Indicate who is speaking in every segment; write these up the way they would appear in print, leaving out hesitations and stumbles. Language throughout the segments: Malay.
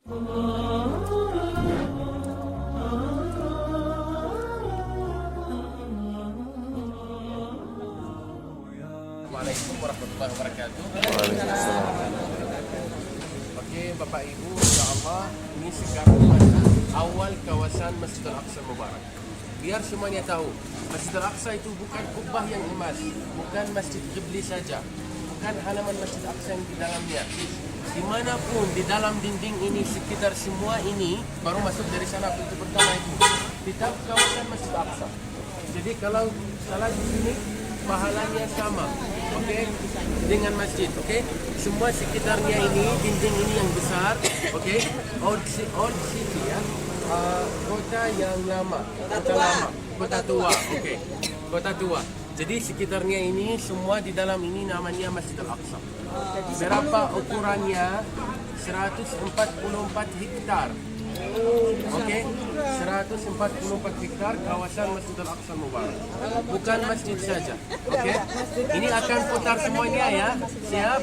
Speaker 1: Assalamualaikum warahmatullahi wabarakatuh.
Speaker 2: Waalaikumsalam.
Speaker 1: Oke, Bapak Ibu, insyaallah ini sekarang masa awal kawasan Masjidil Aqsa Mubarak. Biar semuanya tahu, Masjidil Aqsa itu bukan kubah yang emas, bukan masjid Qibli saja, bukan halaman Masjidil Aqsa yang di dalamnya. Dimanapun di dalam dinding ini, sekitar semua ini, baru masuk dari sana pintu pertama itu, tetap kawasan Masjidil Aqsa. Jadi kalau salah di sini, pahalanya sama, oke, dengan masjid, oke. Semua sekitarnya ini, dinding ini yang besar, oke. Old city ya, kota yang lama, kota tua, oke, kota tua. Jadi sekitarnya ini semua di dalam ini namanya Masjidil Aqsa. Berapa ukurannya? 144 hektar. Oke, 144 hektar kawasan Masjidil Aqsa Mubarak. Bukan masjid saja. Oke. Ini akan putar semuanya ya. Siap?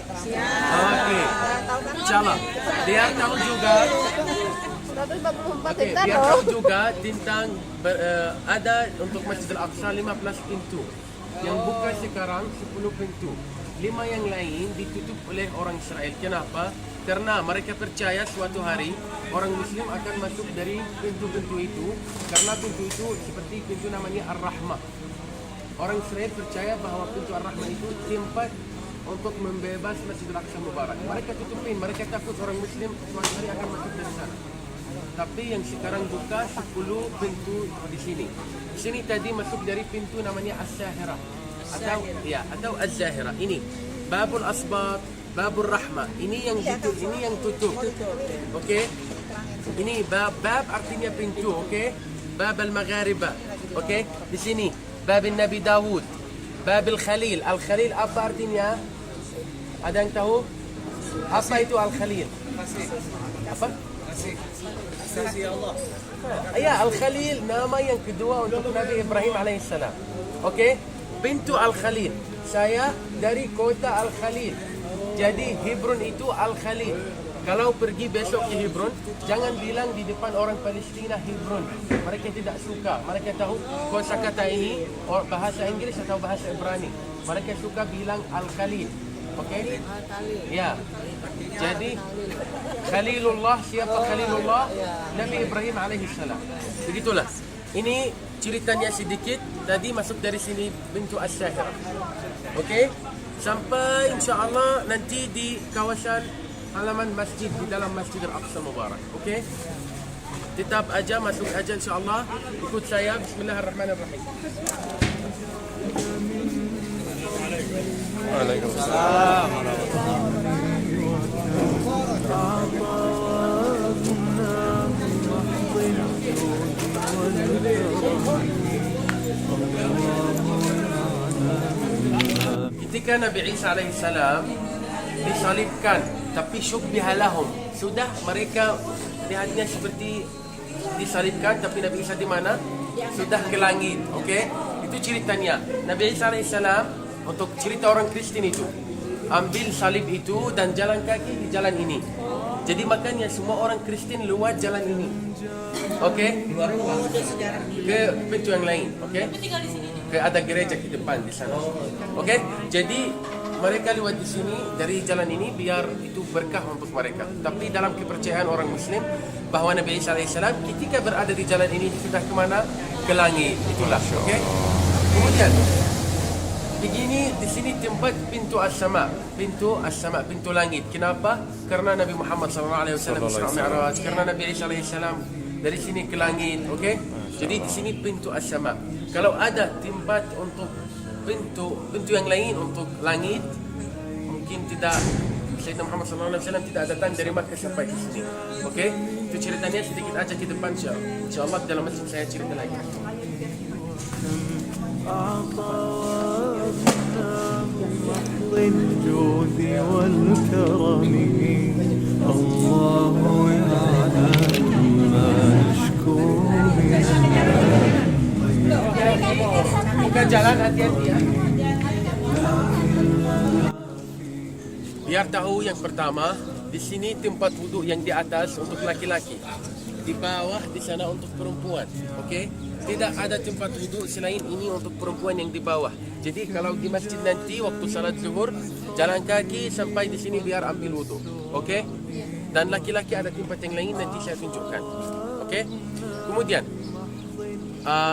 Speaker 1: Oke. Insyaallah. Biar tahu juga.
Speaker 3: 144
Speaker 1: Oke,
Speaker 3: hektar
Speaker 1: biar
Speaker 3: loh.
Speaker 1: tahu juga tentang ada untuk Masjidil Aqsa 15 pintu. Yang buka sekarang 10 pintu. 5 yang lain ditutup oleh orang Israel. Kenapa? Karena mereka percaya suatu hari orang Muslim akan masuk dari pintu-pintu itu. Karena pintu itu seperti pintu namanya Ar-Rahmah. Orang Israel percaya bahwa pintu Ar-Rahmah itu tempat untuk membebas Masjidil Aqsa Mubarak. Mereka tutupin, mereka takut orang Muslim suatu hari akan masuk dari sana. Tapi yang sekarang buka 10 pintu di sini. Di sini tadi masuk dari pintu namanya As-Sahira atau Az-Zahira. Ini Babul Asbat, Babul Rahmah. Ini yang tutup, ini yang tutup. Oke. Ini bab artinya pintu, oke? Bab al-Maghariba. Oke? Di sini Bab Nabi Dawud, Bab al-Khalil. Al-Khalil apa artinya? Ada yang tahu? Apa itu Al-Khalil? Apa?
Speaker 2: Kasih Allah.
Speaker 1: Ya, Al-Khalil nama yang kedua untuk Nabi Ibrahim alaihissalam. Oke? Pintu Al-Khalil. Saya dari kota Al-Khalil. Jadi Hebron itu Al-Khalil. Kalau pergi besok ke Hebron, jangan bilang di depan orang Palestina Hebron. Mereka tidak suka. Mereka tahu kosakata ini bahasa Inggris atau bahasa Ibrani. Mereka suka bilang Al-Khalil. Oke? Ya. Jadi Khalilullah, siapa Khalilullah? Nabi Ibrahim alaihissalam. Begitulah. Ini ceritanya sedikit. Tadi masuk dari sini pintu As-Sahira. Oke? Sampai insya-Allah nanti di kawasan halaman masjid di dalam Masjidil Aqsa Mubarak. Oke? Tetap aja masuk aja insya-Allah. Ikut saya. Bismillahirrahmanirrahim.
Speaker 2: Waalaikumsalam.
Speaker 1: Ketika Nabi Isa alaihissalam disalibkan, tapi syubbiha lahum, sudah mereka lihatnya seperti disalibkan, tapi Nabi Isa di mana? Sudah ke langit. Oke? Itu ceritanya. Nabi Isa alaihissalam, untuk cerita orang Kristen itu, ambil salib itu dan jalan kaki di jalan ini. Jadi makanya semua orang Kristen lewat jalan ini. Oke? Ke pintu yang lain. Oke? Ke ada gereja di depan di sana. Oke? Jadi mereka lewat di sini dari jalan ini biar itu berkah untuk mereka. Tapi dalam kepercayaan orang Muslim bahwa Nabi Isa alaihissalam ketika berada di jalan ini sudah kemana? Ke langit. Itulah. Oke? Kemudian begini, di sini tempat pintu as-sama, pintu langit. Kenapa? Karena Nabi Muhammad SAW Isra Mi'raj, karena Nabi Isa alaihissalam dari sini ke langit. Oke? Jadi di sini pintu as-sama. Kalau ada tempat untuk pintu yang lain untuk langit, mungkin tidak. Sayyidina Muhammad SAW tidak datang dari Makkah sampai ke sini. Oke? Itu ceritanya sedikit aja ke depan insyaallah dalam masjid saya cerita lagi.
Speaker 4: الجود والكرم الله يعلم ما نشكو
Speaker 1: Buka jalan, hati-hati ya. Biar tahu yang pertama, Di sini tempat wuduk yang di atas untuk laki-laki. Di bawah di sana untuk perempuan. Okey? Tidak ada tempat wuduk selain ini untuk perempuan yang di bawah. Jadi kalau di masjid nanti waktu salat zuhur, jalan kaki sampai di sini biar ambil wuduk. Okey? Dan laki-laki ada tempat yang lain nanti saya tunjukkan. Okey? Kemudian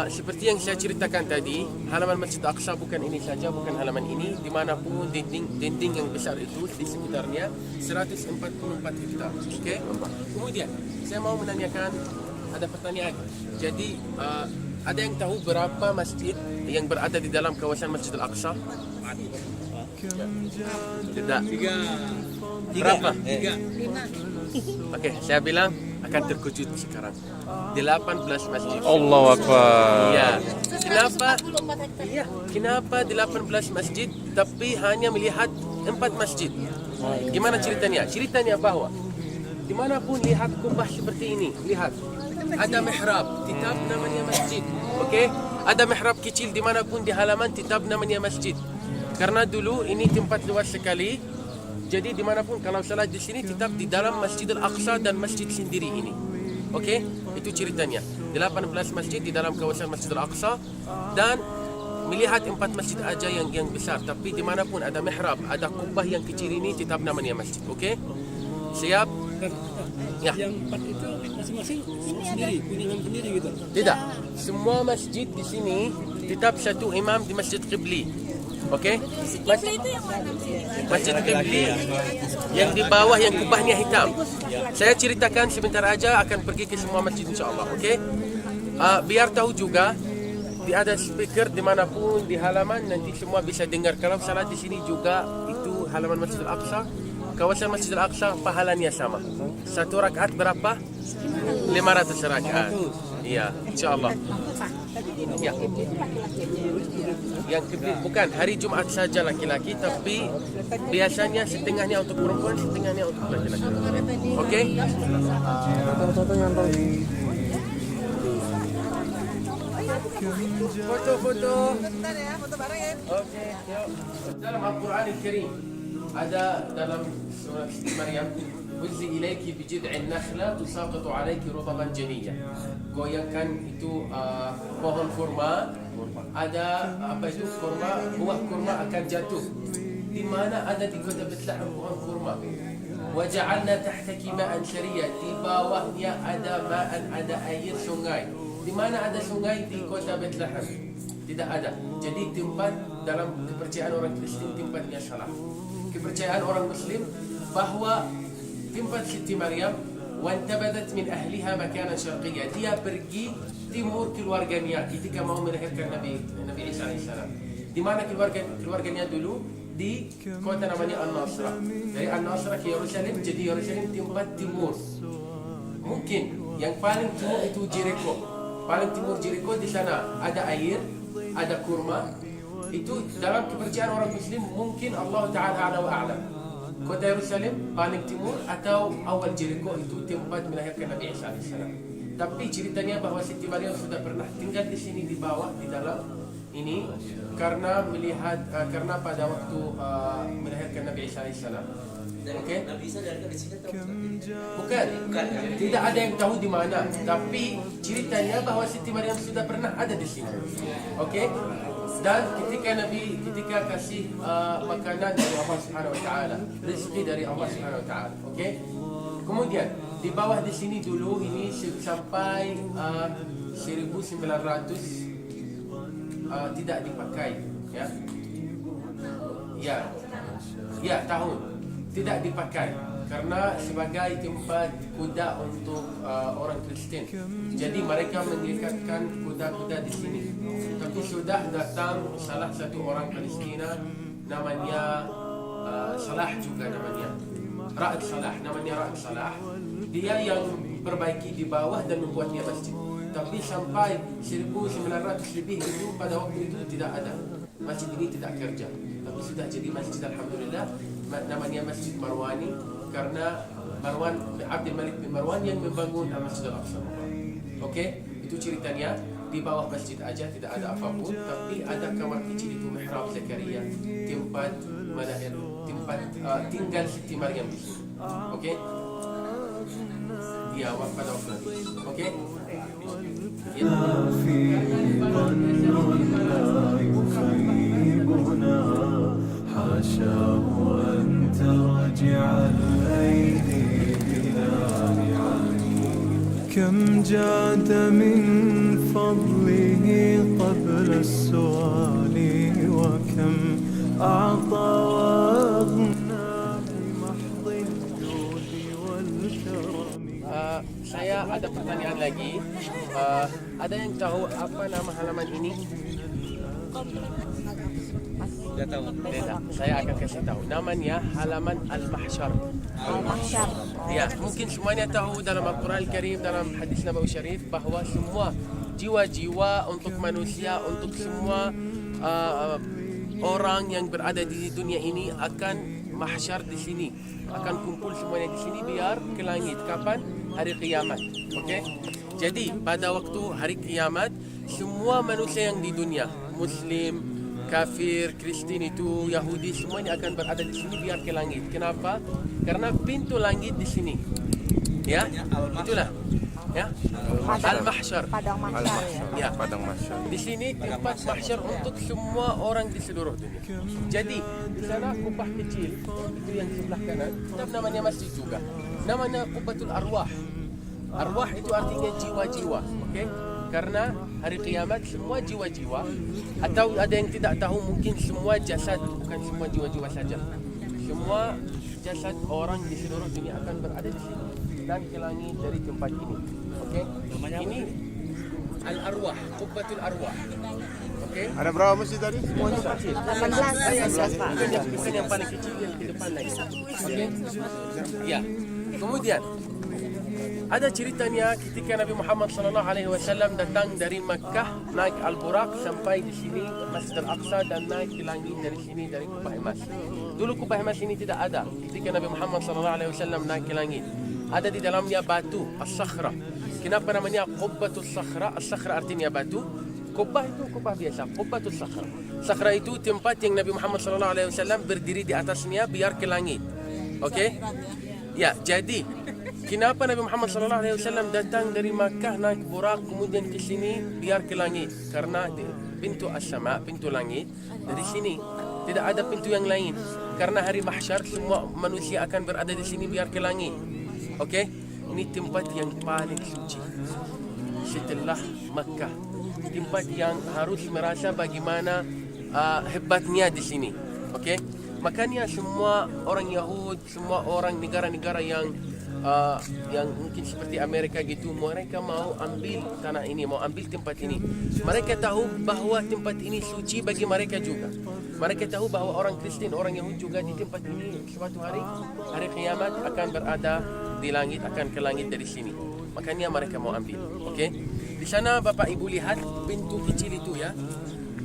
Speaker 1: seperti yang saya ceritakan tadi, halaman Masjid Aqsa bukan ini saja, bukan halaman ini, dimanapun dinding yang besar itu di sekitarnya 144 hektar. Okey? Kemudian saya mau menanyakan, ada pertanyaan. Jadi ada yang tahu berapa masjid yang berada di dalam kawasan Masjid Al-Aqsa? Tidak. Berapa? Okey, saya bilang akan terkejut sekarang. 18 masjid.
Speaker 4: Allahu Akbar.
Speaker 1: Ya. Kenapa?
Speaker 3: 44 hektar.
Speaker 1: Iya. Kenapa 18 masjid tapi hanya melihat 4 masjid? Gimana ceritanya? Ceritanya bahwa dimanapun lihat kubah seperti ini, lihat ada mihrab, tetap namanya masjid. Okey? Ada mihrab kecil dimanapun di halaman, tetap namanya masjid. Karena dulu ini tempat luas sekali. Jadi dimanapun kalau salat di sini tetap di dalam Masjid Al-Aqsa dan masjid sendiri ini. Okey? Itu ceritanya. 18 masjid di dalam kawasan Masjid Al-Aqsa dan melihat 4 masjid aja yang besar. Tapi dimanapun ada mihrab, ada kubah yang kecil ini tetap namanya masjid. Okey? Siap? Ya.
Speaker 2: Yang 4 itu masing-masing sendiri, punya imam sendiri gitu.
Speaker 1: Tidak. Semua masjid di sini tetap satu imam di Masjid Qibli. Okey?
Speaker 3: Kibli itu yang mana?
Speaker 1: Masjid Qibli yang di bawah yang kubahnya hitam. Saya ceritakan sebentar aja, akan pergi ke semua masjid insya-Allah. Okey? Biar tahu juga ada speaker dimanapun di halaman, nanti semua bisa dengar. Kalau salat di sini juga itu halaman Masjid Al-Aqsa, kawasan Masjid Al-Aqsa pahalanya sama. Satu rakaat berapa? 500 rakaat. Iya, insya-Allah. Ya. Yang kedua bukan hari Jumat saja laki-laki, tapi biasanya setengahnya untuk perempuan, setengahnya untuk laki-laki. Okey? Foto-foto.
Speaker 3: Foto bareng ya.
Speaker 1: Okey, yuk. Dalam Al-Quran Al-Karim ada dalam surah Maryam, "Huzzi ilayki bijid'in nakhla tusaqatu alayki rutaban janiyya." Goyangkan itu pohon kurma, ada apa itu kurma, buah kurma akan jatuh. Di mana ada di kota Bethlehem pohon kurma. Waja'alna tahtaki ma'an syariya, di bawahnya ada ma'an, ada air sungai. Di mana ada sungai di kota Bethlehem? Tidak ada. Jadi tempat dalam kepercayaan orang Kristen tempatnya salah. Kepercayaan orang Muslim bahwa tempat Siti Maryam wantabadat min ahliha makanan syarqiyya, dia pergi timur keluarganya ketika mau melahirkan Nabi Isa alaihissalam. Di mana keluarganya dulu? Di kota namanya An-Nasrah. Dari An-Nasrah ke Yerusalem, jadi Yerusalem tempat timur. Mungkin yang paling timur itu Jericho. Paling timur Jericho, di sana ada air, ada kurma. Itu dalam kepercayaan orang Muslim, mungkin Allah Ta'ala a'la wa a'lam. Kota Yerusalem paling timur atau awal Jericho itu tempat melahirkan Nabi Isa alaihissalam. Tapi ceritanya bahwa Siti Maryam sudah pernah tinggal di sini di bawah di dalam ini karena pada waktu melahirkan Nabi Isa alaihissalam. Okey?
Speaker 2: Nabi Isa dilahirkan di sini atau
Speaker 1: Bukan. Tidak ada yang tahu di mana, tapi ceritanya bahwa Siti Maryam sudah pernah ada di sini. Okey? Dan ketika kasih makanan dari Allah Subhanahu Wa Taala, rezeki dari Allah Subhanahu Wa Taala. Okey? Kemudian di bawah di sini dulu ini sampai 1900 tidak dipakai, ya tahun tidak dipakai karena sebagai tempat kuda untuk orang Kristen. Jadi mereka mengikatkan kuda-kuda di sini. Tapi sudah datang salah satu orang Palestina namanya Salah juga namanya. Ra'ad Salah. Dia yang perbaiki di bawah dan membuatnya masjid. Tapi sampai 1900 lebih itu pada waktu itu tidak ada. Masjid ini tidak kerja. Tapi sudah jadi masjid, alhamdulillah. Namanya Masjid Marwani karena Abdul Malik bin Marwan yang membangun Masjid Al-Aqsa. Okey, itu ceritanya. Di bawah masjid aja tidak ada apapun, tapi ada kamar kecil itu mihrab Zakaria, tempat tinggal Siti Maryam di sini. Okey? Ya, pada waktu nanti. Okey? Ya.
Speaker 4: في ظن لا يخيبنا حاشاه أن ترجع الأيدي بلا نعم كم جاد من فضله قبل السؤال وكم أعطى وأغنى بمحض الجود والكرم.
Speaker 1: Saya ada pertanyaan lagi. Ada yang tahu apa nama halaman ini? Tidak. Saya akan kasih tahu. Namanya halaman Al-Mahsyar.
Speaker 3: Mahsyar.
Speaker 1: Ya, mungkin semuanya tahu dalam Al-Quran Al-Karim, dalam hadis Nabawi Syarif bahawa semua jiwa-jiwa untuk manusia, untuk semua orang yang berada di dunia ini akan mahsyar di sini, akan kumpul semuanya di sini biar ke langit. Kapan? Hari kiamat. Okey. Jadi pada waktu hari kiamat, semua manusia yang di dunia, Muslim, kafir, Kristen itu, Yahudi, semuanya akan berada di sini biar ke langit. Kenapa? Karena pintu langit di sini. Ya, itulah. Ya, Al-Mahsyar.
Speaker 3: Padang mahsyar ya.
Speaker 1: Ya, padang mahsyar. Di sini tempat mahsyar untuk semua orang di seluruh dunia. Jadi di sana kubah kecil itu yang sebelah kanan, dan namanya masjid juga. Namanya Qubatul Arwah. Arwah itu artinya jiwa-jiwa, okey? Karena hari kiamat semua jiwa-jiwa, atau ada yang tidak tahu mungkin semua jasad, bukan semua jiwa-jiwa saja. Semua jasad orang di seluruh dunia akan berada di sini dan ke langit dari tempat ini. Okey? Ini Al-Arwah, Qubatul Arwah. Okey?
Speaker 5: Ada berapa masjid tadi? Semuanya?
Speaker 1: Kecil.
Speaker 3: 18.
Speaker 1: Bukan yang paling kecil, yang di depan lagi. Okey? Ya. Kemudian ada ceritanya ketika Nabi Muhammad SAW datang dari Makkah, naik Al-Buraq sampai di sini Masjid Al-Aqsa dan naik ke langit dari sini, dari Kubah Emas. Dulu Kubah Emas ini tidak ada. Ketika Nabi Muhammad SAW naik ke langit, ada di dalamnya batu As-Sakhra. Kenapa namanya Qubbatul Sakhra? As-Sakhra artinya batu. Kubah itu kubah biasa, Qubbatul Sakhra. Sakhra itu tempat yang Nabi Muhammad SAW berdiri di atasnya biar ke langit. Okey? Ya, jadi kenapa Nabi Muhammad SAW datang dari Makkah naik Buraq kemudian ke sini biar ke langit? Karena pintu as-sama, pintu langit dari sini. Tidak ada pintu yang lain. Karena hari mahsyar semua manusia akan berada di sini biar ke langit. Okey? Ini tempat yang paling suci setelah Makkah. Tempat yang harus merasa bagaimana hebatnya di sini. Okey? Makanya semua orang Yahud, semua orang negara-negara yang mungkin seperti Amerika gitu, mereka mau ambil tanah ini, mau ambil tempat ini. Mereka tahu bahawa tempat ini suci bagi mereka juga. Mereka tahu bahawa orang Kristen, orang Yahud juga di tempat ini suatu hari, hari kiamat akan berada di langit, akan ke langit dari sini. Makanya mereka mau ambil. Okey? Di sana Bapak Ibu lihat pintu kecil itu ya.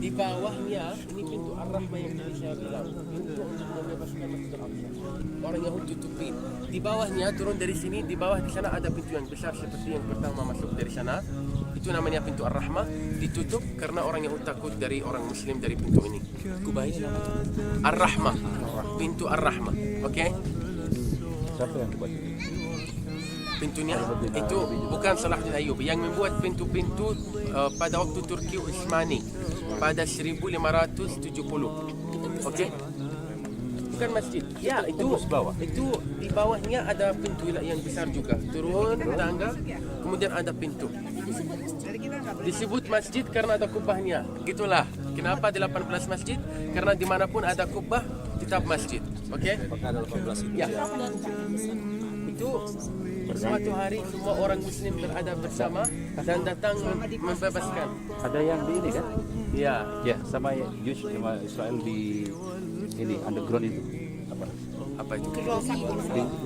Speaker 1: Di bawahnya ini pintu Ar-Rahmah yang tadi saya bilang, pintu untuk membebaskan Masjid Al-Aqsa. Orang Yahudi tutupin. Di bawahnya turun dari sini, di bawah di sana ada pintu yang besar seperti yang pertama masuk dari sana. Itu namanya pintu Ar-Rahmah, ditutup karena orang Yahudi takut dari orang Muslim dari pintu ini. Kubah ini Ar-Rahmah. Pintu Ar-Rahmah. Okey?
Speaker 2: Siapa yang buat?
Speaker 1: Pintunya itu bukan Salahuddin Ayyub yang membuat pintu-pintu pada waktu Turki Utsmani pada 1570. Okey. Bukan masjid. Ya, itu bawah. Itu di bawahnya ada pintu yang besar juga. Turun tangga, kemudian ada pintu. Disebut masjid karena ada kubahnya. Gitulah. Kenapa 18 masjid? Karena dimanapun ada kubah tetap masjid. Okey?
Speaker 2: Apakah ada 18 itu?
Speaker 1: Ya. Itu suatu hari semua orang Muslim berada bersama dan datang membebaskan.
Speaker 2: Ada yang di ini kan?
Speaker 1: Ya.
Speaker 2: Ya, sama Jews sama Israel di ini underground itu.
Speaker 1: Apa itu?
Speaker 2: Di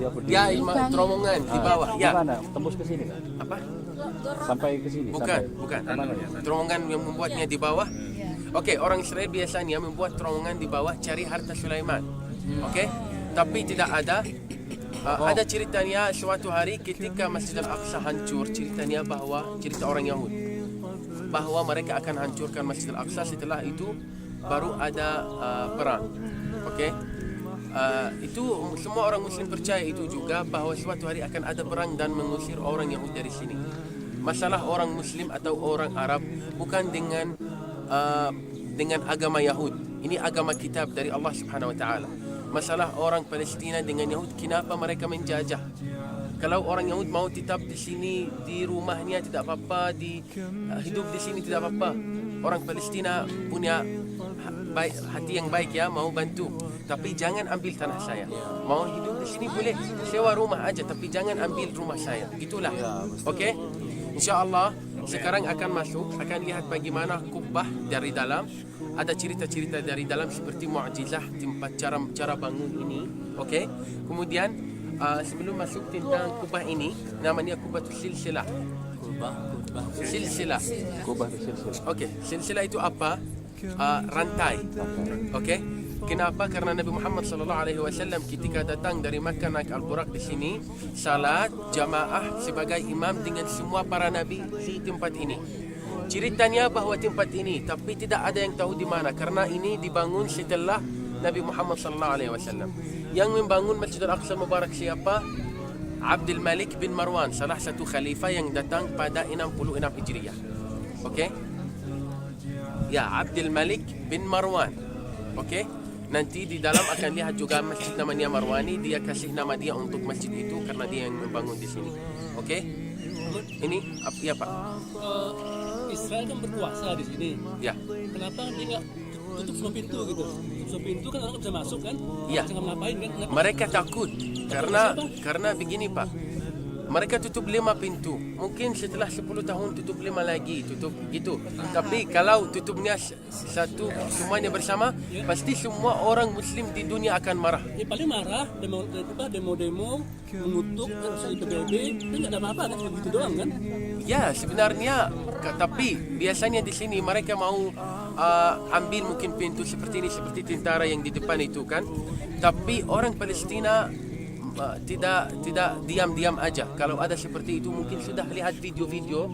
Speaker 2: apa?
Speaker 1: Ya, terowongan di bawah.
Speaker 2: Di
Speaker 1: Ya.
Speaker 2: mana? Tembus ke sini kan?
Speaker 1: Apa?
Speaker 2: Sampai ke sini.
Speaker 1: Bukan,
Speaker 2: sampai.
Speaker 1: bukan.
Speaker 2: Mana?
Speaker 1: Terowongan yang membuatnya di bawah. Okey, orang Israel biasanya membuat terowongan di bawah cari harta Sulaiman. Okey? Tapi tidak ada. Ada ceritanya suatu hari ketika Masjid Al-Aqsa hancur, ceritanya bahawa cerita orang Yahud bahawa mereka akan hancurkan Masjid Al-Aqsa. Setelah itu baru ada perang. Okey? itu semua orang Muslim percaya itu juga bahawa suatu hari akan ada perang dan mengusir orang Yahudi dari sini. Masalah orang Muslim atau orang Arab bukan dengan agama Yahud. Ini agama kitab dari Allah Subhanahu Wa Taala. Masalah orang Palestina dengan Yahud, kenapa mereka menjajah? Kalau orang Yahud mau tetap di sini, di rumahnya tidak apa-apa, hidup di sini tidak apa-apa. Orang Palestina punya hati yang baik ya, mau bantu. Tapi jangan ambil tanah saya. Mau hidup di sini boleh, sewa rumah aja, tapi jangan ambil rumah saya. Gitulah. Okey? InsyaAllah sekarang akan masuk, akan lihat bagaimana kubah dari dalam. Ada cerita-cerita dari dalam seperti mukjizah tempat cara bangun ini. Okey? Kemudian sebelum masuk tentang kubah ini, namanya Kubatul Silsilah. Silsilah.
Speaker 2: Kubah silsilah.
Speaker 1: Okey, silsilah itu apa? Rantai. Okey. Kenapa? Karena Nabi Muhammad sallallahu alaihi wasallam ketika datang dari Makkah naik Al-Buraq di sini, salat jamaah sebagai imam dengan semua para nabi di tempat ini. Ceritanya bahawa tempat ini, tapi tidak ada yang tahu di mana karena ini dibangun setelah Nabi Muhammad sallallahu alaihi wasallam. Yang membangun Masjidil Aqsa Mubarak siapa? Abdul Malik bin Marwan, salah satu khalifah yang datang pada 66 Hijriah. Okey? Ya, Abdul Malik bin Marwan. Okey? Nanti di dalam akan lihat juga masjid namanya Marwani. Dia kasih nama dia untuk masjid itu karena dia yang membangun di sini. Okey? Ini ya Pak.
Speaker 5: Israel kan berkuasa di sini.
Speaker 1: Ya.
Speaker 5: Kenapa dia nggak tutup semua pintu gitu? Tutup semua pintu kan orang bisa masuk kan?
Speaker 1: Ya.
Speaker 5: Jangan ngapain kan?
Speaker 1: Mereka takut karena begini Pak. Mereka tutup 5 pintu. Mungkin setelah 10 tahun tutup 5 lagi, tutup gitu. Tapi kalau tutupnya satu semuanya bersama, pasti semua orang Muslim di dunia akan marah.
Speaker 5: Ya paling marah, demo-demo, mengutuk, kan soal PBB, kan nggak ada apa-apa kan, begitu doang kan?
Speaker 1: Ya, sebenarnya tapi biasanya di sini mereka mau ambil mungkin pintu seperti ini, seperti tentara yang di depan itu kan. Tapi orang Palestina tidak diam-diam aja. Kalau ada seperti itu mungkin sudah lihat video-video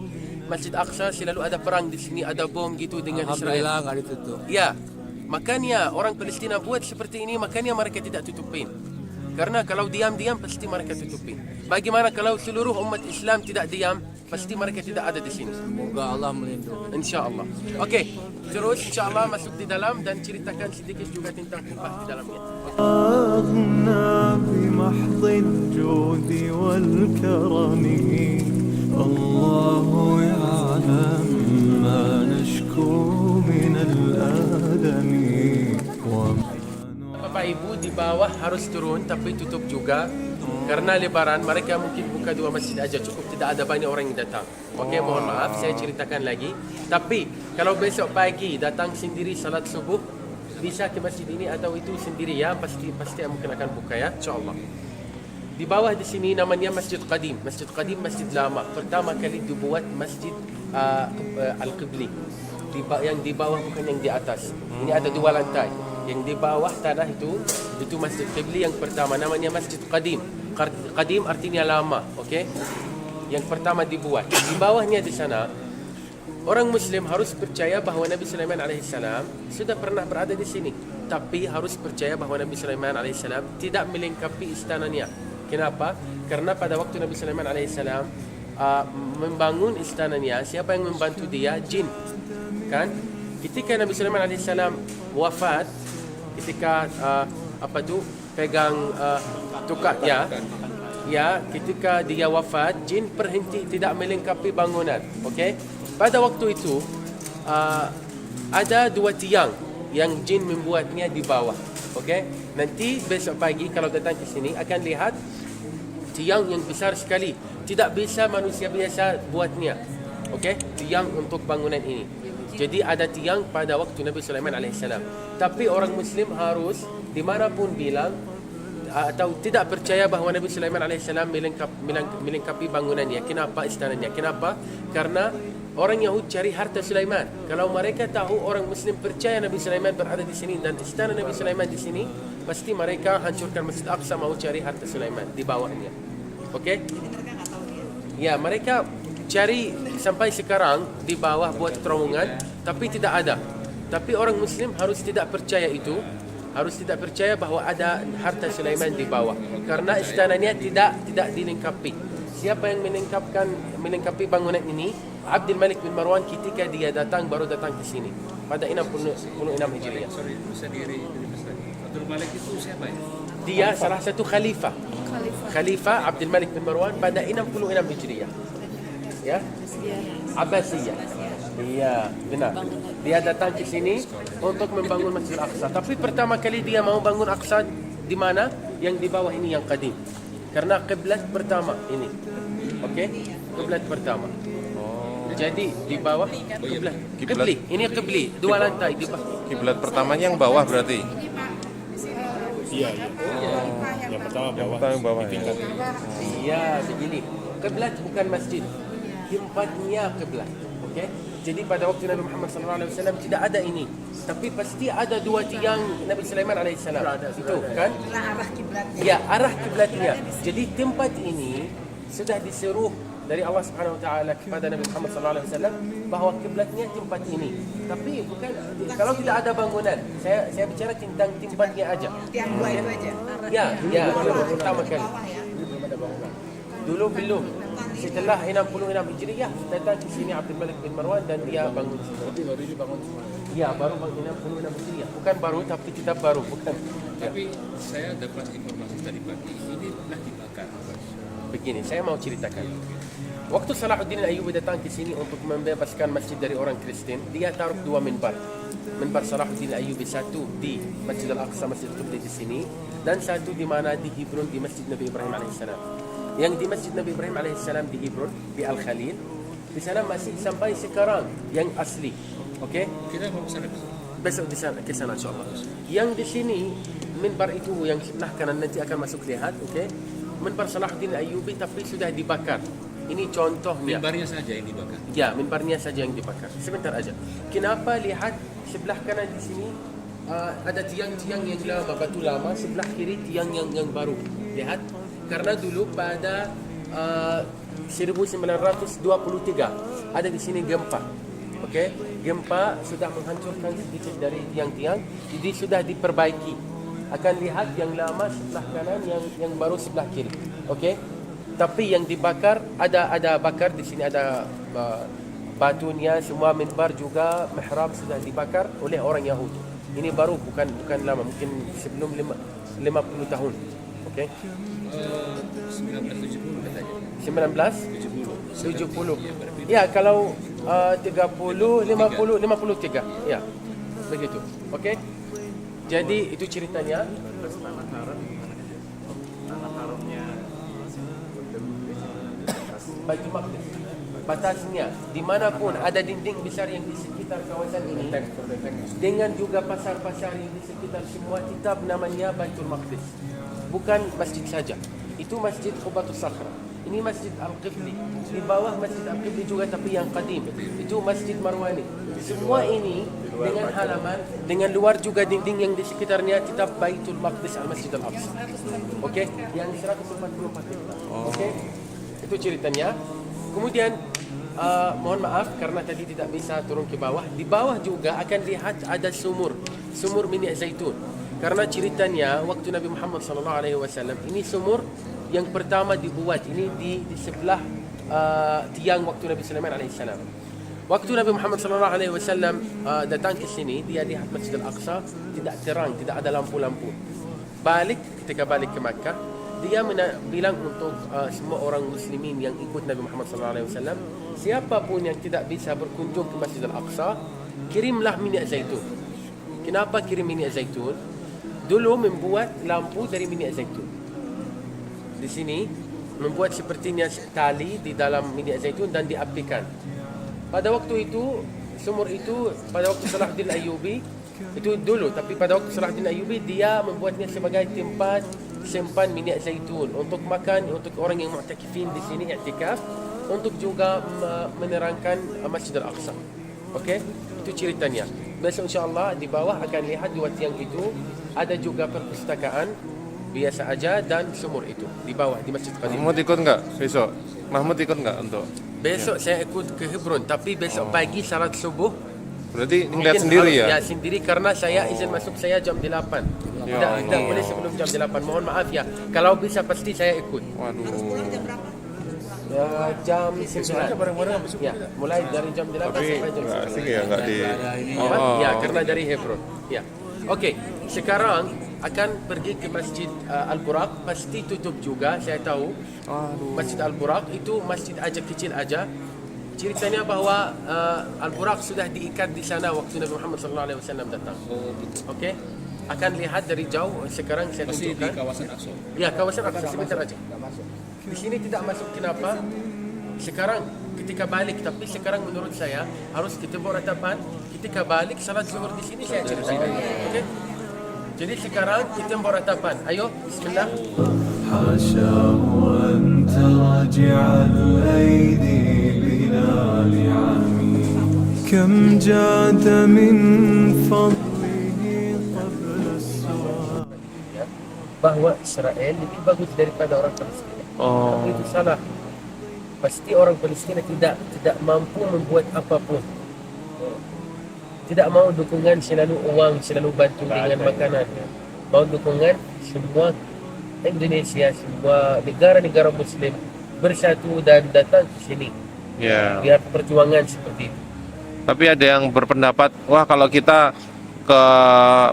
Speaker 1: Masjid Aqsa selalu ada perang di sini, ada bom gitu dengan Israel.
Speaker 6: Alhamdulillah nggak ditutup.
Speaker 1: Ya, makanya orang Palestina buat seperti ini, makanya mereka tidak tutupin. Karena kalau diam-diam pasti mereka tutupin. Bagaimana kalau seluruh umat Islam tidak diam, pasti mereka tidak ada di sini.
Speaker 6: Semoga Allah melindungi.
Speaker 1: InsyaAllah. Okey, terus insyaAllah masuk di dalam dan ceritakan sedikit juga tentang kubah di dalamnya.
Speaker 4: أغنى بمحض الجود والكرم الله يعلم ما نشكو من الألم
Speaker 1: Bapak Ibu di bawah harus turun tapi tutup juga. Karena lebaran mereka mungkin buka 2 masjid aja, cukup tidak ada banyak orang yang datang. Okey, mohon maaf saya ceritakan lagi. Tapi kalau besok pagi datang sendiri salat subuh, bisa ke masjid ini atau itu sendiri ya, pasti mungkin akan buka ya, insyaallah. Di bawah di sini namanya Masjid Qadim. Masjid Qadim, masjid lama. Pertama kali dibuat Masjid Al-Qibli. Yang di bawah bukan yang di atas. Ini ada 2 lantai. Yang di bawah tanah itu Masjid Qibli yang pertama, namanya Masjid Qadim. Qadim artinya lama, okey? Yang pertama dibuat. Di bawahnya di sana orang Muslim harus percaya bahawa Nabi Sulaiman alaihissalam sudah pernah berada di sini. Tapi harus percaya bahawa Nabi Sulaiman alaihissalam tidak melengkapi istananya. Kenapa? Karena pada waktu Nabi Sulaiman alaihissalam membangun istananya, siapa yang membantu dia? Jin. Kan? Ketika Nabi Sulaiman alaihissalam wafat, ketika pegang tukar ya, ketika dia wafat, jin berhenti tidak melengkapi bangunan. Okey? Pada waktu itu ada 2 tiang yang jin membuatnya di bawah. Okey? Nanti besok pagi kalau datang ke sini akan lihat tiang yang besar sekali. Tidak bisa manusia biasa buatnya. Okey? Tiang untuk bangunan ini. Jadi ada tiang pada waktu Nabi Sulaiman alaihissalam. Tapi orang Muslim harus dimanapun bilang atau tidak percaya bahawa Nabi Sulaiman alaihissalam melengkapi bangunannya. Kenapa istananya? Kenapa? Karena orang Yahudi cari harta Sulaiman. Kalau mereka tahu orang Muslim percaya Nabi Sulaiman berada di sini dan istana Nabi Sulaiman di sini, pasti mereka hancurkan Masjid Aqsa, mau cari harta Sulaiman di bawahnya. Okey? Ya, mereka cari sampai sekarang di bawah buat terowongan, tapi tidak ada. Tapi orang Muslim harus tidak percaya itu. harus tidak percaya bahawa ada harta Sulaiman di bawah, karena istananya tidak dilengkapi. Siapa yang melengkapi bangunan ini? Abdul Malik bin Marwan ketika dia baru datang ke sini pada 66 Hijriah.
Speaker 2: Sorry, bisa Abdul Malik itu siapa ya?
Speaker 1: Dia salah satu Khalifah Abdul Malik bin Marwan pada 66 Hijriah. Ya? Abbasiyah. Iya, benar. Dia datang ke sini untuk membangun Masjid Al-Aqsa. Tapi pertama kali dia mau bangun Aqsa di mana? Yang di bawah ini yang qadim. Karena kiblat pertama ini. Okey? Kiblat pertama. Jadi di bawah kiblat. Kibli. Ini kibli, 2 lantai di bawah.
Speaker 6: Kiblat pertamanya yang bawah berarti.
Speaker 5: Iya. Yang pertama bawah.
Speaker 6: Yang bawah ya.
Speaker 1: Iya, begini. Kiblat bukan masjid. Tempatnya kiblat. Okey? Jadi pada waktu Nabi Muhammad SAW tidak ada ini. Tapi pasti ada 2 tiang Nabi Sulaiman AS. Itu kan?
Speaker 3: Arah kiblatnya.
Speaker 1: Ya, arah kiblatnya. Jadi tempat ini sudah disuruh dari Allah Subhanahu Wa Taala kepada Nabi Muhammad SAW bahawa kiblatnya tempat ini. Tapi bukan, kalau tidak ada bangunan. Saya bicara tentang tempatnya aja.
Speaker 3: Tiang 2 itu aja.
Speaker 1: Ya, pertama kali. Dulu belum. Setelah 66 Hijriah datang ke sini Abdul Malik bin Marwan dan dia bangun sini.
Speaker 2: Baru dibangun semua.
Speaker 1: Ya, baru bangun 66 Hijriah. Bukan baru tapi tetap baru, bukan.
Speaker 2: Tapi saya dapat informasi tadi pagi ini pernah dibakar.
Speaker 1: Begini, saya mau ceritakan. Waktu Salahuddin Ayyubi datang ke sini untuk membebaskan masjid dari orang Kristen, dia taruh 2 minbar. Minbar Salahuddin Ayyubi, satu di Masjid Al-Aqsa, Masjid Qibli di sini, dan satu di mana di Hebron di Masjid Nabi Ibrahim alaihissalam. Yang di Masjid Nabi Ibrahim alaihissalam di Hebron, di Al-Khalil, di sana masih sampai sekarang yang asli. Okey?
Speaker 2: Kita mau ke sana
Speaker 1: Besok di sana, ke sana insyaAllah. Yang di sini, minbar itu yang sebelah kanan nanti akan masuk lihat, okey? Minbar Salahuddin Ayyubi tapi sudah dibakar. Ini contohnya.
Speaker 2: Minbarnya saja yang dibakar.
Speaker 1: Ya, minbarnya saja yang dibakar. Sebentar aja. Kenapa lihat sebelah kanan di sini ada tiang-tiang yang lama, batu lama, sebelah kiri tiang yang baru. Lihat, karena dulu pada 1923 ada di sini gempa. Okey, gempa sudah menghancurkan sedikit dari tiang-tiang, jadi sudah diperbaiki. Akan lihat yang lama sebelah kanan, yang baru sebelah kiri. Okey. Tapi yang dibakar ada bakar di sini, ada batunya, semua minbar juga mihrab sudah dibakar oleh orang Yahudi. Ini baru, bukan lama, mungkin sebelum 50 tahun. Okey.
Speaker 2: 1970 katanya.
Speaker 1: 1970. Ya, kalau 30, 53. Ya. Begitu. Okey. Jadi itu ceritanya. Baitul Maqdis. Batasnya dimanapun ada dinding besar yang di sekitar kawasan ini, dengan juga pasar-pasar yang di sekitar, semua tetap namanya Baitul Maqdis. Bukan masjid saja. Itu Masjid Qubatus Sakhra. Ini Masjid Al-Qibli. Di bawah Masjid Al-Qibli juga tapi yang qadim. Itu Masjid Marwani. Semua ini dengan halaman, dengan luar juga dinding yang di sekitarnya tetap Baitul Maqdis Al-Masjid Al-Aqsa. Okey, yang 144 hektar. Okey. Itu ceritanya. Kemudian mohon maaf karena tadi tidak bisa turun ke bawah. Di bawah juga akan lihat ada sumur minyak zaitun. Karena ceritanya waktu Nabi Muhammad SAW ini sumur yang pertama dibuat ini di sebelah tiang waktu Nabi Sulaiman alaihissalam. Waktu Nabi Muhammad SAW datang ke sini, dia lihat Masjid Al-Aqsa tidak terang, tidak ada lampu-lampu. Ketika balik ke Makkah, dia bilang untuk semua orang muslimin yang ikut Nabi Muhammad SAW, siapapun yang tidak bisa berkunjung ke Masjid Al-Aqsa, kirimlah minyak zaitun. Kenapa kirim minyak zaitun? Dulu membuat lampu dari minyak zaitun. Di sini membuat sepertinya tali di dalam minyak zaitun dan diapikan. Pada waktu itu, sumur itu pada waktu Salahuddin Ayyubi itu dulu, tapi pada waktu Salahuddin Ayyubi dia membuatnya sebagai tempat simpan minyak zaitun untuk makan, untuk orang yang mu'takifin di sini i'tikaf, untuk juga menerangkan Masjid Al-Aqsa. Okey, itu ceritanya. Besok insya-Allah di bawah akan lihat 2 tiang itu, ada juga perpustakaan biasa aja dan sumur itu di bawah di Masjid Qadim.
Speaker 6: Mahmud ikut nggak besok? Mahmud ikut nggak untuk?
Speaker 1: Besok saya ikut ke Hebron, tapi besok pagi salat subuh
Speaker 6: Berarti ngeliat
Speaker 1: Mungkin
Speaker 6: sendiri
Speaker 1: harus-
Speaker 6: ya?
Speaker 1: Ya sendiri karena saya izin masuk saya jam 8.
Speaker 6: Ya
Speaker 1: Tidak
Speaker 6: Allah.
Speaker 1: boleh sebelum jam 8. Mohon maaf ya. Kalau bisa pasti saya ikut.
Speaker 6: Waduh.
Speaker 1: Ya jam 9. Ya, mulai dari jam 8
Speaker 6: Tapi
Speaker 1: sampai jam
Speaker 6: nggak
Speaker 1: 9.
Speaker 6: asik ya, nggak di...
Speaker 1: Apa?
Speaker 6: Oh.
Speaker 1: Ya, karena dari Hebron. Ya. Oke, sekarang akan pergi ke Masjid Al-Buraq, pasti tutup juga, saya tahu. Masjid Al-Buraq itu masjid aja kecil aja. Ceritanya bahwa Al-Buraq sudah diikat di sana waktu Nabi Muhammad SAW datang. Oke, akan lihat dari jauh. Sekarang saya
Speaker 5: Masih di
Speaker 1: tunjukkan.
Speaker 5: kawasan Aqsa.
Speaker 1: Ya, kawasan Aqsa sebentar aja. Di sini tidak masuk, kenapa? Sekarang ketika balik, tapi sekarang menurut saya harus kita buat ratapan. Ketika balik salat zuhur di sini saya ceritakan. Oke? Jadi sekarang kita buat ratapan. Ayo, bismillah.
Speaker 4: حاشاه أن ترجع الأيدي بلا لعامي كم جاد من فضله قبل السؤال
Speaker 1: Ya, bahwa Israel lebih bagus daripada orang Palestina. Tapi itu salah. Pasti orang Palestina tidak mampu membuat apapun. Tidak mau dukungan selalu uang, selalu bantu dengan makanan. Mau dukungan semua Indonesia, semua negara-negara Muslim bersatu dan datang ke sini.
Speaker 6: Ya.
Speaker 1: Biar perjuangan seperti itu.
Speaker 6: Tapi ada yang berpendapat, wah kalau kita ke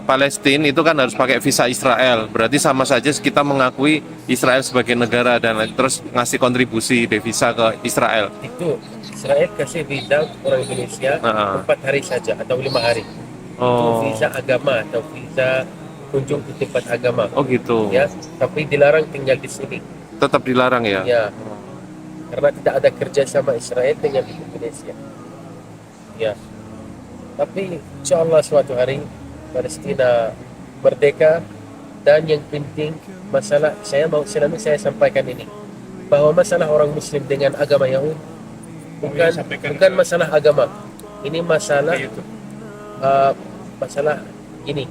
Speaker 6: Palestina itu kan harus pakai visa Israel. Berarti sama saja kita mengakui Israel sebagai negara dan terus ngasih kontribusi devisa ke Israel.
Speaker 1: Itu Israel kasih visa orang Indonesia 4 hari saja atau 5 hari. Itu visa agama atau visa kunjung ke tempat agama.
Speaker 6: Oh gitu.
Speaker 1: Ya, tapi dilarang tinggal di sini.
Speaker 6: Tetap dilarang ya?
Speaker 1: Ya, karena tidak ada kerjasama Israel dengan Indonesia. Ya, tapi insya Allah suatu hari Palestina merdeka. Dan yang penting masalah selalu saya sampaikan ini, bahwa masalah orang Muslim dengan agama Yahudi bukan masalah agama. Ini masalah masalah ini.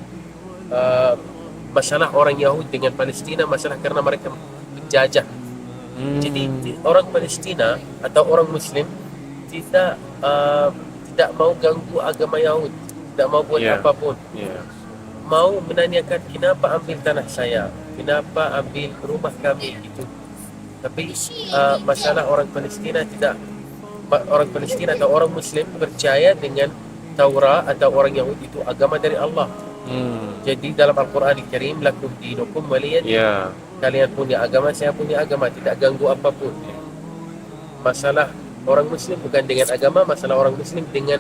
Speaker 1: Masalah orang Yahudi dengan Palestina, masalah karena mereka menjajah. Jadi orang Palestina atau orang Muslim tidak mau ganggu agama Yahudi, tidak mau buat apapun. Mau menanyakan kenapa ambil tanah saya, kenapa ambil rumah kami gitu. Tapi masalah orang Palestina atau orang Muslim percaya dengan Taurat atau orang Yahudi itu agama dari Allah. Jadi dalam Al-Quran Al-Karim, lakum dinukum waliyad din. Kalian punya agama, saya punya agama, tidak ganggu apapun. Masalah orang Muslim bukan dengan agama, masalah orang Muslim dengan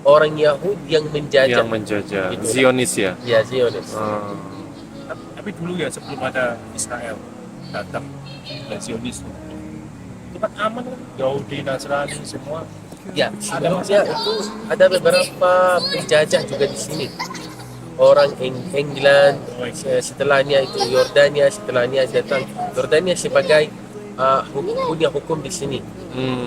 Speaker 1: orang Yahudi yang menjajah.
Speaker 6: Yang menjajah.
Speaker 1: Gitu.
Speaker 6: Zionis ya?
Speaker 1: Ya, Zionis.
Speaker 5: Tapi dulu ya sebelum ada Israel datang dan Zionis itu kan aman kan, Yahudi, Nasrani semua.
Speaker 1: Ya, sebelumnya itu ada beberapa penjajah juga di sini. Orang England, setelahnya itu Yordania, setelahnya datang Yordania sebagai punya hukum di sini.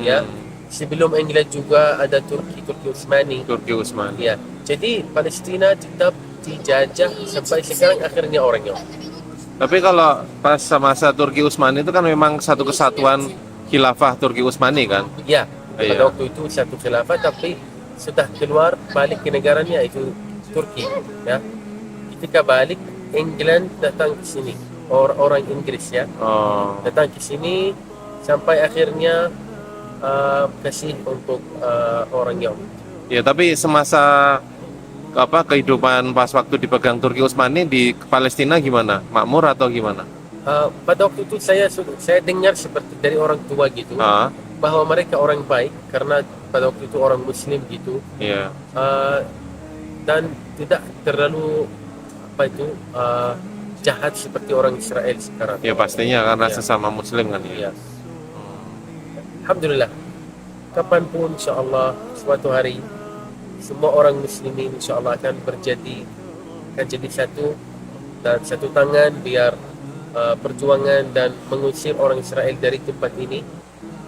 Speaker 1: Ya, sebelum England juga ada Turki Utsmani.
Speaker 6: Turki Utsmani.
Speaker 1: Ya, jadi Palestina tetap dijajah sampai sekarang akhirnya orang Yahudi.
Speaker 6: Tapi kalau pas masa Turki Utsmani itu kan memang satu kesatuan khilafah Turki Utsmani kan?
Speaker 1: Ya,
Speaker 6: Iya.
Speaker 1: pada waktu itu satu khilafah, tapi sudah keluar balik ke negaranya itu Turki. Ya, ketika balik England datang ke sini, orang Inggris ya, datang ke sini sampai akhirnya kasih untuk orang Yahudi.
Speaker 6: Ya, tapi semasa kehidupan pas waktu dipegang Turki Utsmani di Palestina gimana? Makmur atau gimana?
Speaker 1: Pada waktu itu saya dengar seperti dari orang tua gitu, bahwa mereka orang baik karena pada waktu itu orang Muslim gitu.
Speaker 6: Iya.
Speaker 1: Dan tidak terlalu jahat seperti orang Israel sekarang.
Speaker 6: Ya pastinya karena
Speaker 1: Ya.
Speaker 6: sesama Muslim kan ya.
Speaker 1: Ya. Alhamdulillah. Kapanpun insyaAllah suatu hari semua orang muslimin insyaAllah akan jadi satu dan satu tangan biar perjuangan dan mengusir orang Israel dari tempat ini.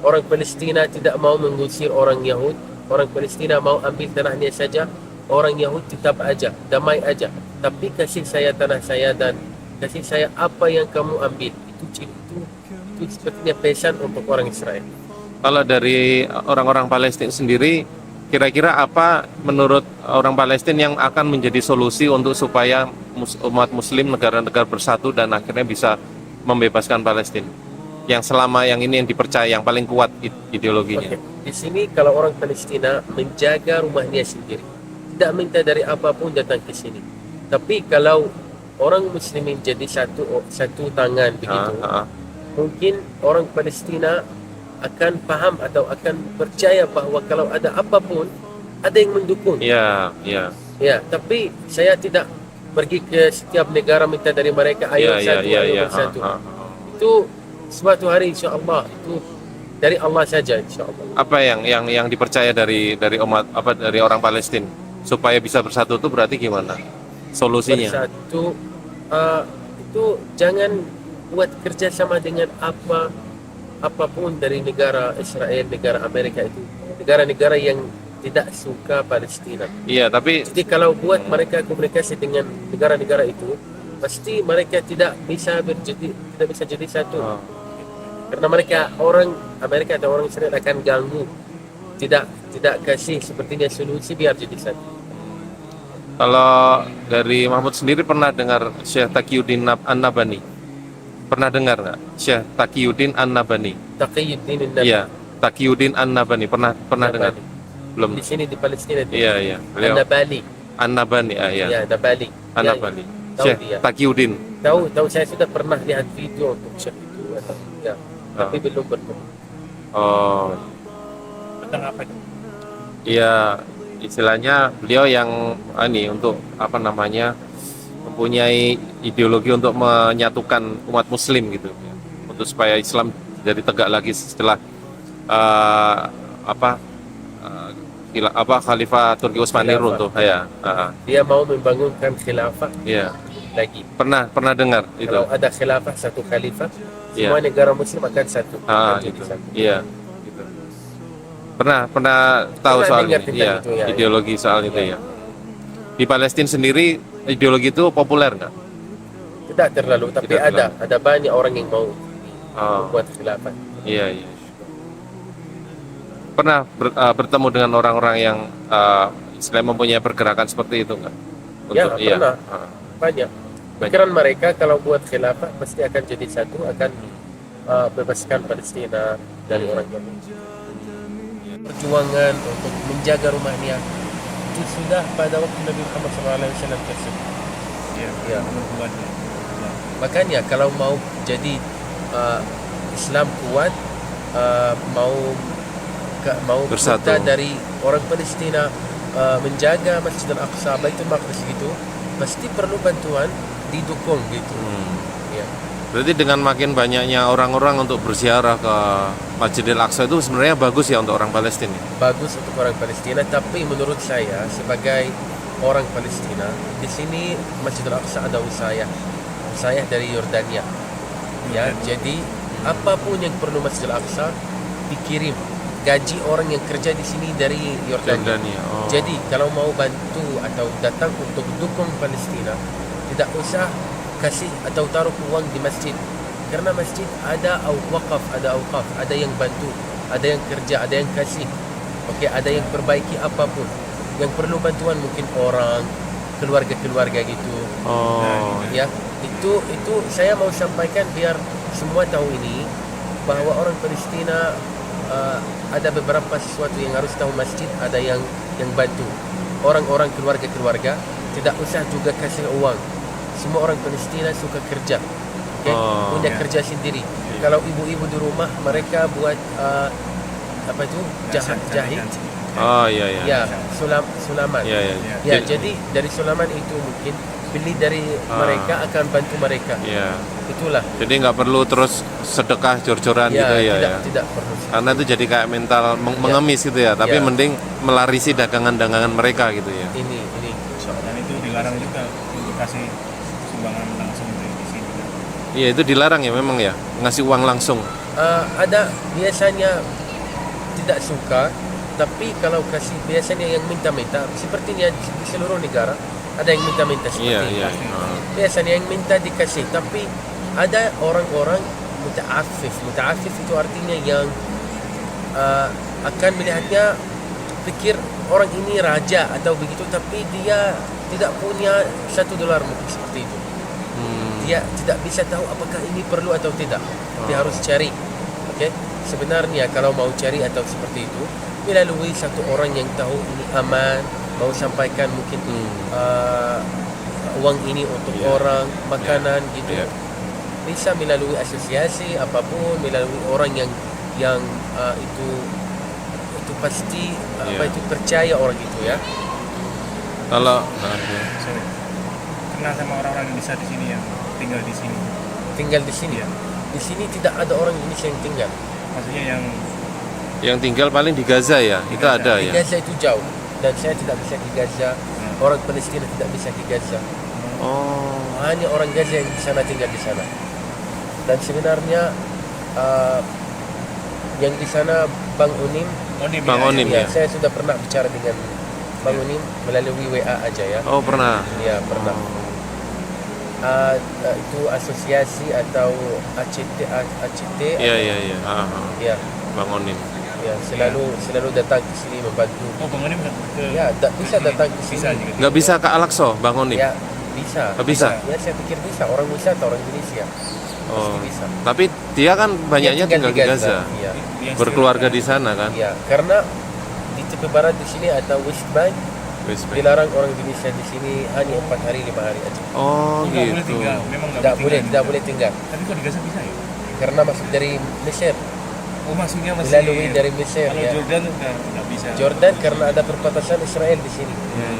Speaker 1: Orang Palestina tidak mau mengusir orang Yahud. Orang Palestina mau ambil tanahnya saja. Orang Yahud tetap aja, damai aja. Tapi kasih saya tanah saya dan kasih saya apa yang kamu ambil. Itu sepertinya pesan untuk orang Israel.
Speaker 6: Kalau dari orang-orang Palestina sendiri Kira-kira apa menurut orang Palestina yang akan menjadi solusi untuk supaya umat Muslim negara-negara bersatu dan akhirnya bisa membebaskan Palestina? Yang selama yang ini yang dipercaya yang paling kuat ideologinya.
Speaker 1: Oke. Di sini kalau orang Palestina menjaga rumahnya sendiri, tidak minta dari apapun datang ke sini. Tapi kalau orang Muslimin jadi satu tangan begitu, mungkin orang Palestina akan paham atau akan percaya bahwa kalau ada apapun ada yang mendukung.
Speaker 6: Iya, iya.
Speaker 1: Ya, tapi saya tidak pergi ke setiap negara minta dari mereka ayo
Speaker 6: Iya,
Speaker 1: satu,
Speaker 6: iya,
Speaker 1: ayo
Speaker 6: iya.
Speaker 1: bersatu. Itu suatu hari insya Allah itu dari Allah saja insya Allah.
Speaker 6: Apa yang dipercaya dari umat dari orang Palestina supaya bisa bersatu itu berarti gimana? Solusinya?
Speaker 1: Bersatu itu jangan buat kerjasama dengan apapun dari negara Israel, negara Amerika itu negara-negara yang tidak suka Palestina.
Speaker 6: Iya, tapi
Speaker 1: Jadi kalau buat mereka komunikasi dengan negara-negara itu, pasti mereka tidak bisa jadi satu. Karena mereka orang Amerika atau orang Israel akan ganggu, tidak kasih sepertinya solusi biar jadi satu.
Speaker 6: kalau dari Mahmud sendiri pernah dengar Syekh Taqiyuddin An-Nabhani? Pernah dengar nggak? Syekh Taqiyuddin An-Nabhani?
Speaker 1: Taqiyuddin An-Nabhani.
Speaker 6: Iya, Taqiyuddin An-Nabhani. Pernah dengar? Belum.
Speaker 1: Di sini di Palestina itu.
Speaker 6: Iya. Beliau
Speaker 1: An-Nabhani.
Speaker 6: An-Nabhani, iya.
Speaker 1: Ya, Nabhani.
Speaker 6: An-Nabhani.
Speaker 1: Tahu
Speaker 6: Syekh
Speaker 1: dia.
Speaker 6: Taqiyuddin.
Speaker 1: Tahu saya sudah pernah lihat video untuk Syekh itu atau ya, tapi belum bertemu.
Speaker 6: Oh,
Speaker 5: Tentang apa itu?
Speaker 6: iya, istilahnya beliau yang untuk apa namanya mempunyai ideologi untuk menyatukan umat Muslim gitu, untuk supaya Islam jadi tegak lagi setelah Khalifah Turki Utsmani
Speaker 1: Khilafah.
Speaker 6: runtuh. Ya,
Speaker 1: Dia mau membangunkan khilafah
Speaker 6: iya.
Speaker 1: lagi.
Speaker 6: Pernah dengar itu?
Speaker 1: Kalau ada khilafah satu khalifah,
Speaker 6: Iya.
Speaker 1: semua negara Muslim akan satu. akan jadi
Speaker 6: Gitu.
Speaker 1: satu.
Speaker 6: Iya, gitu. Pernah tahu
Speaker 1: Pernah
Speaker 6: soal
Speaker 1: dengar
Speaker 6: ini,
Speaker 1: tentang
Speaker 6: iya,
Speaker 1: itu, ya.
Speaker 6: ideologi soal itu ya. Di Palestina sendiri ideologi itu populer nggak?
Speaker 1: Tidak terlalu, tapi
Speaker 6: Tidak
Speaker 1: ada banyak orang yang mau
Speaker 6: Oh,
Speaker 1: membuat khilafah.
Speaker 6: iya. Pernah bertemu dengan orang-orang yang istilahnya mempunyai pergerakan seperti itu nggak?
Speaker 1: Ya,
Speaker 6: iya.
Speaker 1: pernah. Banyak. Pikiran mereka kalau buat khilafah pasti akan jadi satu, akan bebaskan Palestina dari orang Yahudi. Perjuangan untuk menjaga rumahnya itu sudah pada waktu Nabi Muhammad SAW tersebut. Ya. Makanya kalau mau jadi Islam kuat, mau
Speaker 6: Bersatu.
Speaker 1: minta dari orang Palestina menjaga Masjid Al-Aqsa, Baitul Maqdis gitu, pasti perlu bantuan, didukung gitu. Ya.
Speaker 6: Berarti dengan makin banyaknya orang-orang untuk berziarah ke Masjidil Aqsa itu sebenarnya bagus ya untuk orang Palestina.
Speaker 1: Bagus untuk orang Palestina, tapi menurut saya sebagai orang Palestina di sini Masjid Al-Aqsa ada usayah dari Yordania. Ya, jadi apapun yang perlu Masjid Al-Aqsa dikirim, gaji orang yang kerja di sini dari Yordania.
Speaker 6: Oh.
Speaker 1: Jadi kalau mau bantu atau datang untuk dukung Palestina, tidak usah kasih atau taruh uang di masjid, karena masjid ada wakaf, ada yang bantu, ada yang kerja, ada yang kasih. Oke, ada yang perbaiki apapun. Yang perlu bantuan mungkin orang, keluarga gitu.
Speaker 6: Oh.
Speaker 1: Ya, itu saya mau sampaikan biar semua tahu ini, bahwa orang Palestina ada beberapa sesuatu yang harus tahu. Masjid ada yang bantu orang-orang, keluarga tidak usah juga kasih uang. Semua orang Palestina suka kerja, okay? Punya kerja sendiri. Kalau ibu-ibu di rumah mereka buat jahit.
Speaker 6: Oh, iya.
Speaker 1: Ya, sulaman.
Speaker 6: Iya.
Speaker 1: Ya, jadi dari sulaman itu mungkin beli dari mereka akan bantu mereka.
Speaker 6: Iya.
Speaker 1: Itulah.
Speaker 6: Jadi nggak perlu terus sedekah jor-joran gitu ya.
Speaker 1: Tidak perlu.
Speaker 6: Karena itu jadi kayak mental mengemis gitu ya. Tapi
Speaker 1: Ya.
Speaker 6: mending melarisi dagangan-dagangan mereka gitu ya.
Speaker 1: Ini.
Speaker 5: Dan itu dilarang juga untuk kasih sumbangan langsung di sini.
Speaker 6: Iya, itu dilarang ya memang ya, ngasih uang langsung.
Speaker 1: Ada biasanya tidak suka, tapi kalau kasih biasanya yang minta-minta, sepertinya di seluruh negara ada yang minta-minta seperti
Speaker 6: Iya.
Speaker 1: itu. Biasanya yang minta dikasih, tapi ada orang-orang muta'affif itu artinya yang akan melihatnya pikir orang ini raja atau begitu, tapi dia tidak punya $1 mungkin seperti itu. Dia tidak bisa tahu apakah ini perlu atau tidak. Dia harus cari. Okey. Sebenarnya kalau mau cari atau seperti itu, melalui satu orang yang tahu ini aman, mau sampaikan mungkin uang ini untuk orang, makanan gitu. Bisa melalui asosiasi apapun, melalui orang yang itu pasti apa itu percaya orang itu ya.
Speaker 6: Kalau
Speaker 5: Sorry. Kenal sama orang-orang Indonesia di sini yang tinggal di sini.
Speaker 1: Tinggal di sini. Di sini tidak ada orang Indonesia yang tinggal.
Speaker 5: Maksudnya
Speaker 6: yang tinggal paling di Gaza ya, itu
Speaker 5: Gaza.
Speaker 6: ada
Speaker 1: Di
Speaker 6: ya.
Speaker 1: Gaza itu jauh dan saya tidak bisa ke Gaza. Orang Palestina tidak bisa ke Gaza.
Speaker 6: Oh,
Speaker 1: Hanya orang Gaza yang di sana tinggal di sana. Dan sebenarnya yang di sana Bang Unim,
Speaker 6: Bang Onim ya.
Speaker 1: saya sudah pernah bicara dengan Bang Unim melalui WA aja ya.
Speaker 6: Oh pernah.
Speaker 1: Ya pernah. Itu asosiasi atau ACT
Speaker 6: Iya.
Speaker 1: ya
Speaker 6: Bang Onim.
Speaker 1: ya selalu datang ke sini membantu.
Speaker 5: Oh, Bang Onim ke
Speaker 1: Ya bisa datang ke
Speaker 5: bisa
Speaker 1: sini.
Speaker 5: juga.
Speaker 6: Nggak bisa ke Al-Aqsa, Bang Onim?
Speaker 1: Ya bisa.
Speaker 6: Nggak bisa?
Speaker 1: Ya saya pikir bisa. Orang wisata orang Indonesia
Speaker 6: Oh.
Speaker 1: pasti bisa.
Speaker 6: Tapi dia kan banyaknya
Speaker 1: Dia
Speaker 6: tinggal di Gaza.
Speaker 1: Iya.
Speaker 5: Yang
Speaker 6: Berkeluarga
Speaker 5: sekarang-
Speaker 6: di sana kan?
Speaker 1: Ya, karena di tepi barat di sini atau West Bank
Speaker 6: West Bank.
Speaker 1: dilarang orang Indonesia di sini hanya 4 hari 5 hari aja.
Speaker 6: Oh
Speaker 5: Nggak boleh
Speaker 6: gitu.
Speaker 5: tinggal, memang
Speaker 1: Tidak boleh tinggal.
Speaker 5: Tapi kok di Gaza bisa ya?
Speaker 1: Karena masuk dari Mesir,
Speaker 5: Oh, maksudnya masih
Speaker 1: melalui dari Mesir
Speaker 5: kalau
Speaker 1: ya.
Speaker 5: Jordan nggak bisa.
Speaker 1: Jordan karena ada perbatasan Israel di sini.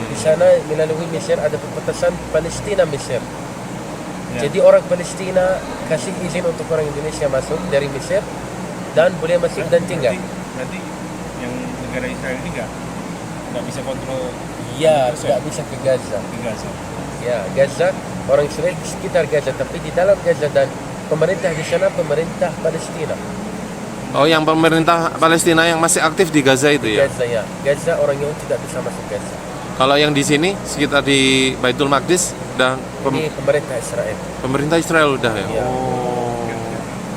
Speaker 1: Di sana melalui Mesir ada perbatasan Palestina Mesir.
Speaker 5: Ya.
Speaker 1: Jadi orang Palestina kasih izin untuk orang Indonesia masuk dari Mesir dan boleh masuk dan tinggal.
Speaker 5: Berarti yang negara Israel ini nggak bisa kontrol
Speaker 1: Ya,
Speaker 5: 100%
Speaker 1: tidak bisa ke Gaza.
Speaker 5: di Gaza.
Speaker 1: Ya, Gaza, orang Israel di sekitar Gaza, tapi di dalam Gaza dan pemerintah di sana pemerintah Palestina.
Speaker 6: Oh yang pemerintah Palestina yang masih aktif di Gaza itu ya?
Speaker 1: Gaza ya, Gaza orang Yahudi tidak bisa masuk Gaza.
Speaker 6: Kalau yang di sini sekitar di Baitul Maqdis dan
Speaker 1: Ini pemerintah Israel.
Speaker 6: pemerintah Israel udah ya?
Speaker 1: Ya.
Speaker 6: Oh.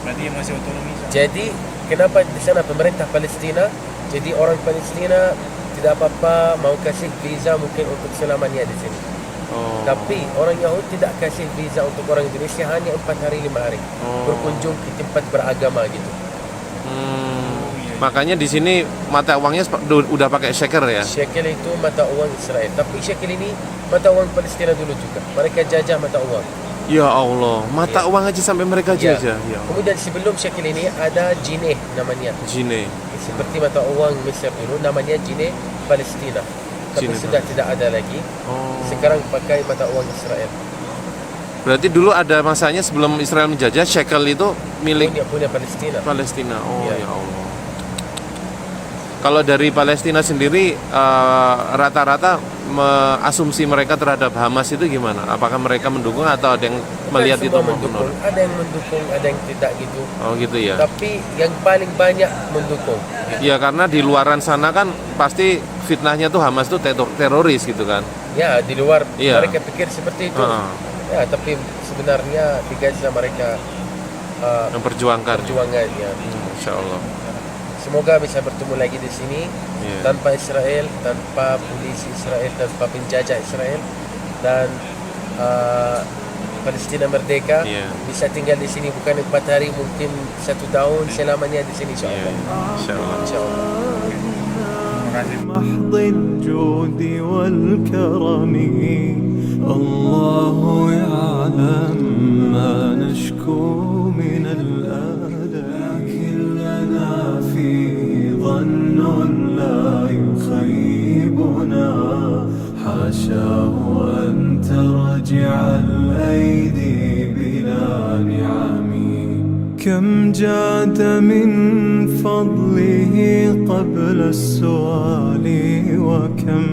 Speaker 5: Berarti yang masih otonomi.
Speaker 1: Jadi kenapa di sana pemerintah Palestina? Jadi orang Palestina tidak apa-apa mau kasih visa mungkin untuk selamanya di sini.
Speaker 6: Oh.
Speaker 1: Tapi orang Yahudi tidak kasih visa untuk orang Indonesia hanya 4 hari 5 hari berkunjung ke tempat beragama gitu.
Speaker 6: Makanya di sini mata uangnya udah pakai shekel ya?
Speaker 1: Shekel itu mata uang Israel. Tapi shekel ini mata uang Palestina dulu juga. Mereka jajah mata uang.
Speaker 6: Ya Allah, mata uang aja sampai mereka
Speaker 1: Ya.
Speaker 6: jajah. Ya.
Speaker 1: Kemudian sebelum shekel ini ada jineh namanya.
Speaker 6: Jine.
Speaker 1: Seperti mata uang Mesir dulu namanya jineh Palestina. Tapi
Speaker 6: Jineh
Speaker 1: sudah tidak ada lagi.
Speaker 6: Oh.
Speaker 1: Sekarang pakai mata uang Israel.
Speaker 6: Berarti dulu ada masanya sebelum Israel menjajah shekel itu milik
Speaker 1: Punya Palestina.
Speaker 6: Palestina. Oh
Speaker 1: Ya.
Speaker 6: ya Allah. Kalau dari Palestina sendiri rata-rata asumsi mereka terhadap Hamas itu gimana? Apakah mereka mendukung atau ada yang melihat itu
Speaker 1: Semua
Speaker 6: maupun
Speaker 1: mendukung. Ada yang mendukung, ada yang tidak gitu.
Speaker 6: Oh gitu ya.
Speaker 1: Tapi yang paling banyak mendukung.
Speaker 6: Ya karena di luaran sana kan pasti fitnahnya tuh Hamas tuh teroris gitu kan.
Speaker 1: Ya di luar
Speaker 6: Iya.
Speaker 1: mereka pikir seperti itu. Ya tapi sebenarnya di Gaza mereka
Speaker 6: Memperjuangkan.
Speaker 1: perjuangannya.
Speaker 6: Insya Allah.
Speaker 1: Semoga bisa bertemu lagi di sini
Speaker 6: Iya.
Speaker 1: tanpa Israel, tanpa polisi Israel, tanpa penjajah Israel dan Palestina merdeka.
Speaker 6: Iya.
Speaker 1: Bisa tinggal di sini bukan 4 hari, mungkin 1 tahun selamanya di sini insya
Speaker 6: Iya,
Speaker 1: Allah.
Speaker 6: insya Allah.
Speaker 1: Insya Allah.
Speaker 4: محض الجود والكرم الله يعلم ما نشكو من الآلام لكن لنا في ظن لا يخيبنا حاشاه أن ترجع الأيدي بلا نعم كم جاد من فضله قبل السؤال وكم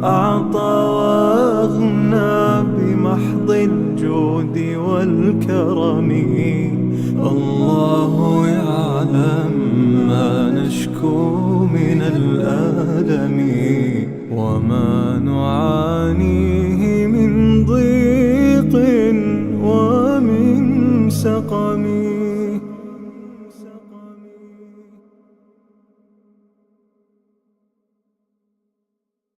Speaker 4: أعطى وأغنى بمحض الجود والكرم الله يعلم ما نشكو من الآلم